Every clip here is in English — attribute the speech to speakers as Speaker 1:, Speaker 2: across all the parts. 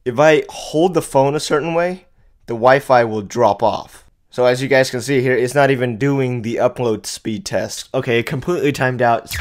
Speaker 1: if I hold the phone a certain way, the Wi-Fi will drop off. So as you guys can see here, it's not even doing the upload speed test. Okay, it completely timed out.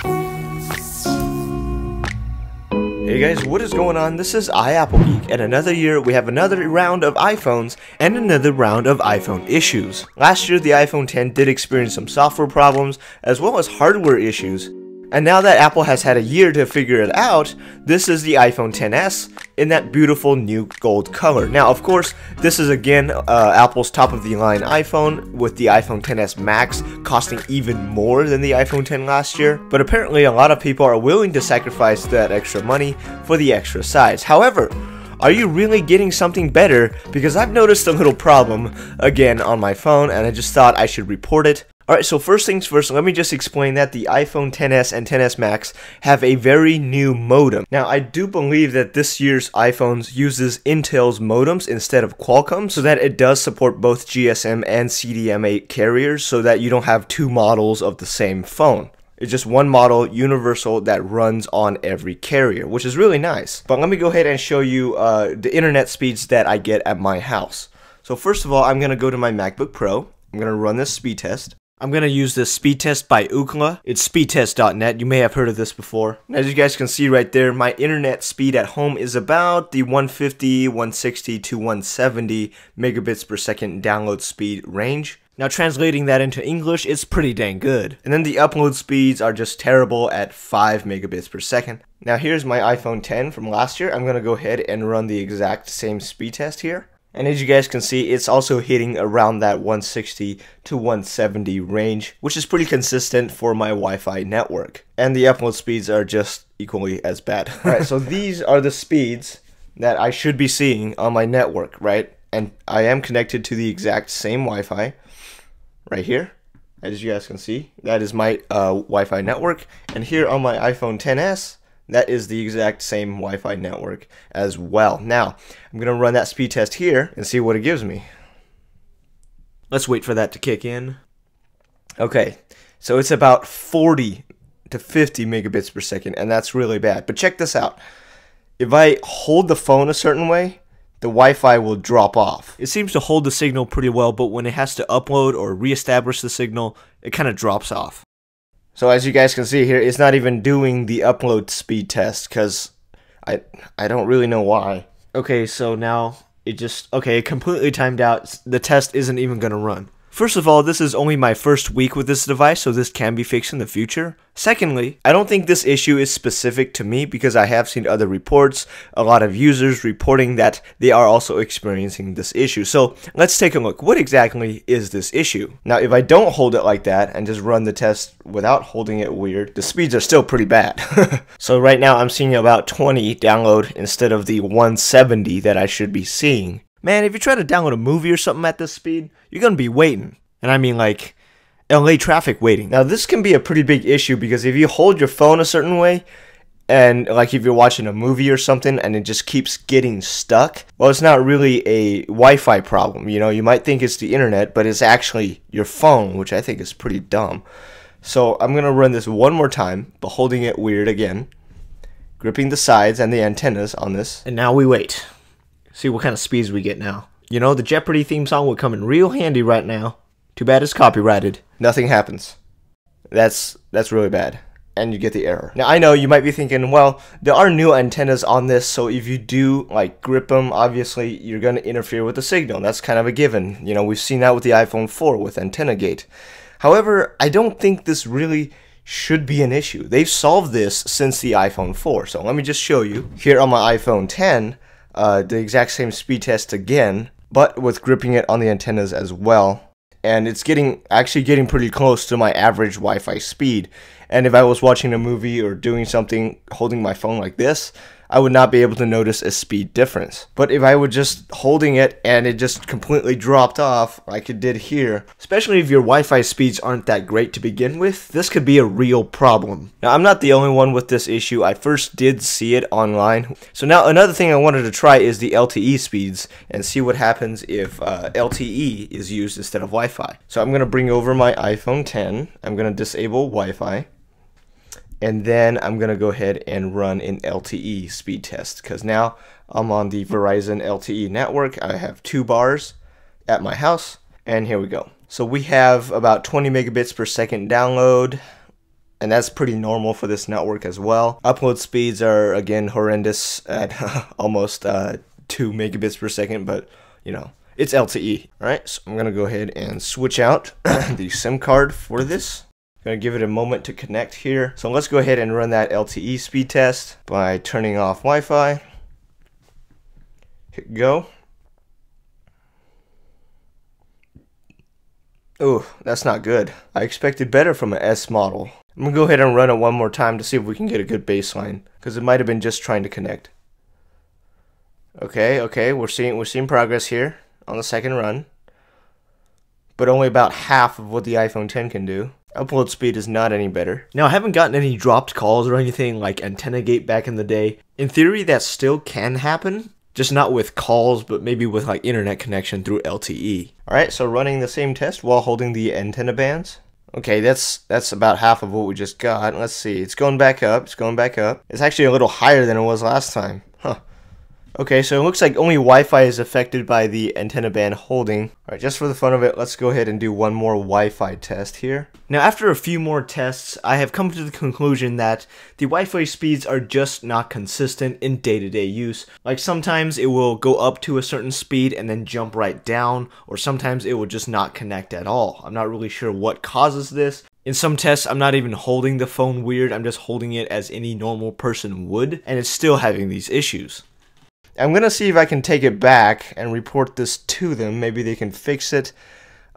Speaker 1: Hey guys, what is going on? This is iAppleGeek, and another year we have another round of iPhones and another round of iPhone issues. Last year the iPhone X did experience some software problems as well as hardware issues. And now that Apple has had a year to figure it out, this is the iPhone XS in that beautiful new gold color. Now, of course, this is again Apple's top-of-the-line iPhone, with the iPhone XS Max costing even more than the iPhone X last year. But apparently, a lot of people are willing to sacrifice that extra money for the extra size. However, are you really getting something better? Because I've noticed a little problem again on my phone, and I just thought I should report it. Alright, so first things first, let me just explain that the iPhone XS and XS Max have a very new modem. Now, I do believe that this year's iPhones uses Intel's modems instead of Qualcomm, so that it does support both GSM and CDMA carriers, so that you don't have two models of the same phone. It's just one model, universal, that runs on every carrier, which is really nice. But let me go ahead and show you the internet speeds that I get at my house. So first of all, I'm going to go to my MacBook Pro. I'm going to run this speed test. I'm going to use this speed test by Ookla. It's speedtest.net. You may have heard of this before. As you guys can see right there, my internet speed at home is about the 150, 160 to 170 megabits per second download speed range. Now, translating that into English, it's pretty dang good. And then the upload speeds are just terrible at 5 megabits per second. Now, here's my iPhone X from last year. I'm going to go ahead and run the exact same speed test here. And as you guys can see, it's also hitting around that 160 to 170 range, which is pretty consistent for my Wi-Fi network. And the upload speeds are just equally as bad. Alright, so these are the speeds that I should be seeing on my network, right? And I am connected to the exact same Wi-Fi right here. As you guys can see, that is my Wi-Fi network. And here on my iPhone XS, that is the exact same Wi-Fi network as well. Now, I'm going to run that speed test here and see what it gives me. Let's wait for that to kick in. Okay, so it's about 40 to 50 megabits per second, and that's really bad. But check this out. If I hold the phone a certain way, the Wi-Fi will drop off. It seems to hold the signal pretty well, but when it has to upload or reestablish the signal, it kind of drops off. So as you guys can see here, it's not even doing the upload speed test, because I don't really know why. Okay, so now it completely timed out. The test isn't even going to run. First of all, this is only my first week with this device, so this can be fixed in the future. Secondly, I don't think this issue is specific to me, because I have seen other reports, a lot of users reporting that they are also experiencing this issue. So let's take a look. What exactly is this issue? Now, if I don't hold it like that and just run the test without holding it weird, the speeds are still pretty bad. So right now I'm seeing about 20 download instead of the 170 that I should be seeing. Man, if you try to download a movie or something at this speed, you're going to be waiting. And I mean like LA traffic waiting. Now this can be a pretty big issue, because if you hold your phone a certain way, and like if you're watching a movie or something and it just keeps getting stuck, well, it's not really a Wi-Fi problem. You know, you might think it's the internet, but it's actually your phone, which I think is pretty dumb. So I'm going to run this one more time, but holding it weird again, gripping the sides and the antennas on this. And now we wait. See what kind of speeds we get now. You know, the Jeopardy theme song would come in real handy right now. Too bad it's copyrighted. Nothing happens. That's really bad. And you get the error. Now, I know you might be thinking, well, there are new antennas on this, so if you do, like, grip them, obviously, you're going to interfere with the signal. That's kind of a given. You know, we've seen that with the iPhone 4 with AntennaGate. However, I don't think this really should be an issue. They've solved this since the iPhone 4. So let me just show you. Here on my iPhone X, the exact same speed test again, but with gripping it on the antennas as well. And it's actually getting pretty close to my average Wi-Fi speed. And if I was watching a movie or doing something holding my phone like this, I would not be able to notice a speed difference. But if I were just holding it and it just completely dropped off like it did here, especially if your Wi-Fi speeds aren't that great to begin with, this could be a real problem. Now, I'm not the only one with this issue. I first did see it online. So now another thing I wanted to try is the LTE speeds and see what happens if LTE is used instead of Wi-Fi. So I'm going to bring over my iPhone X. I'm going to disable Wi-Fi. And then I'm going to go ahead and run an LTE speed test, because now I'm on the Verizon LTE network. I have 2 bars at my house, and here we go. So we have about 20 megabits per second download, and that's pretty normal for this network as well. Upload speeds are again horrendous at almost 2 megabits per second, but you know, it's LTE. Alright, so I'm gonna go ahead and switch out the SIM card for this. Gonna give it a moment to connect here. So let's go ahead and run that LTE speed test by turning off Wi-Fi. Hit go. Oh, that's not good. I expected better from an S model. I'm gonna go ahead and run it one more time to see if we can get a good baseline, because it might have been just trying to connect. Okay, we're seeing progress here on the second run, but only about half of what the iPhone X can do. Upload speed is not any better. Now, I haven't gotten any dropped calls or anything like AntennaGate back in the day. In theory, that still can happen, just not with calls, but maybe with like internet connection through LTE. Alright, so running the same test while holding the antenna bands. Okay, that's about half of what we just got. Let's see, it's going back up, It's actually a little higher than it was last time. Huh. Okay, so it looks like only Wi-Fi is affected by the antenna band holding. Alright, just for the fun of it, let's go ahead and do one more Wi-Fi test here. Now, after a few more tests, I have come to the conclusion that the Wi-Fi speeds are just not consistent in day-to-day use. Like, sometimes it will go up to a certain speed and then jump right down, or sometimes it will just not connect at all. I'm not really sure what causes this. In some tests, I'm not even holding the phone weird, I'm just holding it as any normal person would, and it's still having these issues. I'm gonna see if I can take it back and report this to them. Maybe they can fix it.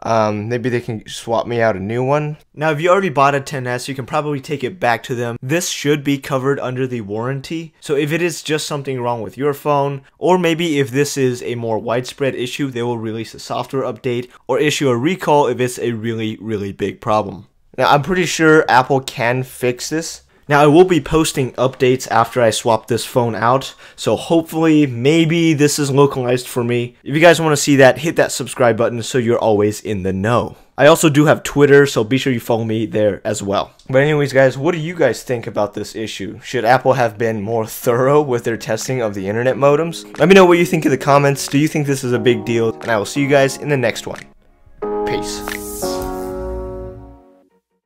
Speaker 1: Maybe they can swap me out a new one. Now, if you already bought a XS, you can probably take it back to them. This should be covered under the warranty. So if it is just something wrong with your phone, or maybe if this is a more widespread issue, they will release a software update or issue a recall if it's a really, really big problem. Now, I'm pretty sure Apple can fix this. Now, I will be posting updates after I swap this phone out, so hopefully, maybe this is localized for me. If you guys want to see that, hit that subscribe button so you're always in the know. I also do have Twitter, so be sure you follow me there as well. But anyways, guys, what do you guys think about this issue? Should Apple have been more thorough with their testing of the internet modems? Let me know what you think in the comments. Do you think this is a big deal? And I will see you guys in the next one. Peace.